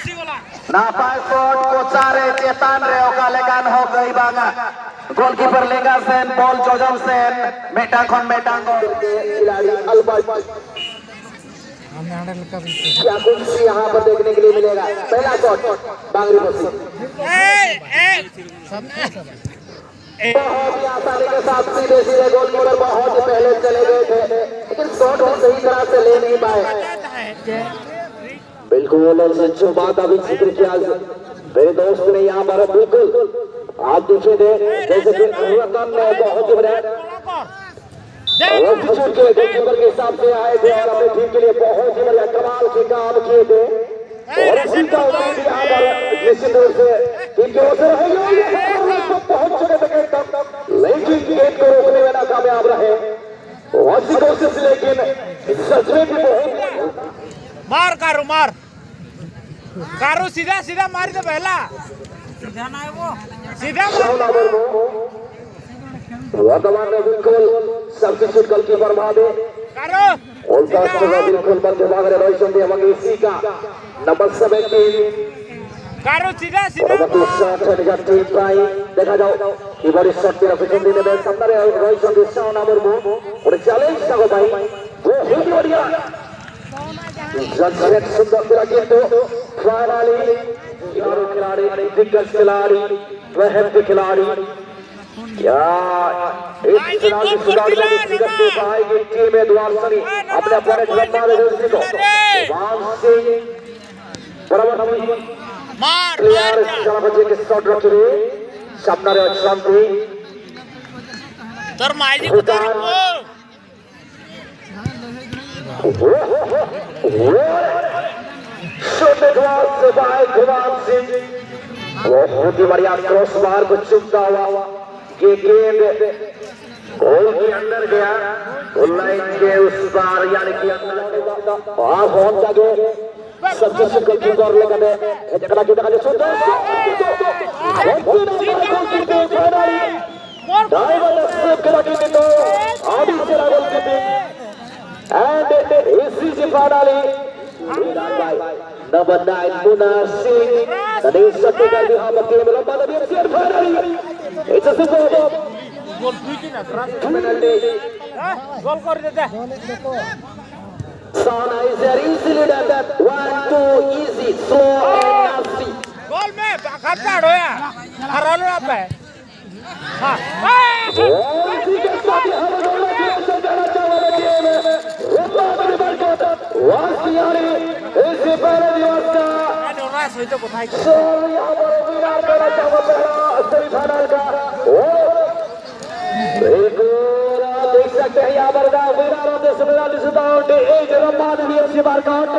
Napai shot Kochare Chetan Reo Kalekan ho gei baga. Goalkeeper Lenga Sen, ball Jojam Sen, Metang kon Metang खिलाड़ी अलबर्ट क्या कुछ यहाँ पर देखने के लिए मिलेगा। पहला शॉट बांगरी बस्सी बहुत ही आसानी के साथ सीधे सीधे गोलकीपर बहुत ही पहले चले गए थे, लेकिन शॉट को सही तरह से ले नहीं पाए। बिल्कुल जो बात अभी जिक्र किया मेरे दोस्त ने यहाँ पर बिल्कुल आप देखे थे जैसे कि रतन ने बहुत ही बड़े गोलकीपर के हिसाब से आए थे और अपने टीम के लिए बहुत ही बढ़िया कमाल के काम किए थे और इसी का उम्मीद यहाँ पर निश्चित रूप से टीम की ओर से पहुंच चुके थे लेकिन गेट को रोकने में नाकामयाब रहे। अच्छी कोशिश लेकिन सच में भी बहुत मार कारू सीधा सीधा मार दे पहला सीधा ना है वो सीधा वर्तमान में बिल्कुल सब्स्टिट्यूट गोलकीपर भावे कारू उनका बिल्कुल बंद भाग रहे रोशन दे मगर इसी का नंबर 17 कारू सीधा सीधा देखा जाओ इधर इस शॉट पे रोशन दे ने सामने रोशन दे साउंड नंबर 2 और चैलेंज को भाई वो ही बढ़िया जज सुंदर खिलाड़ी तो फाइनली यारों खिलाड़ी दिग्गज खिलाड़ी वहद खिलाड़ी या इस चुनाव की सुधार को करते पाएगी टीम द्वार सनी अपने अपने लंबा रेस को वान सिंह बराबर मार प्लेयर चला बच्चे के शॉट रखे सामने रे शांति तर माइजी उतार शोटेद्वार से भाई गुमान सिंह बहुत ही बढ़िया क्रॉस बार को चुपता हुआ ये गेंद गोल के अंदर गया लाइन के उस पार यानी कि वहां पहुंच गए सबसे सुंदर कीपर लेकर जगड़ा की देखा सुंदर ड्राइवर से खिलाड़ी तो आदि चला goalkeeping and this is finally number 9 Munir Singh that is something that we have a team of finally it's a super गोल ठीक ना penalty गोल कर देते Sana is very easily done that 1-2 easy slow and nasty गोल में खत्ता होया हरालो आप है हां ठीक है साथी हम दोनों टीम से जाना चाहते हैं वासियारी इस पहले दिवस का डोरा सही तो कोথায় सो यहां पर विराट करना चाहते हैं सेमीफाइनल का बिल्कुल देख सकते हैं यहां पर विराट और सुनील दिस डाउन एज रमान वीएफसी वर्कआउट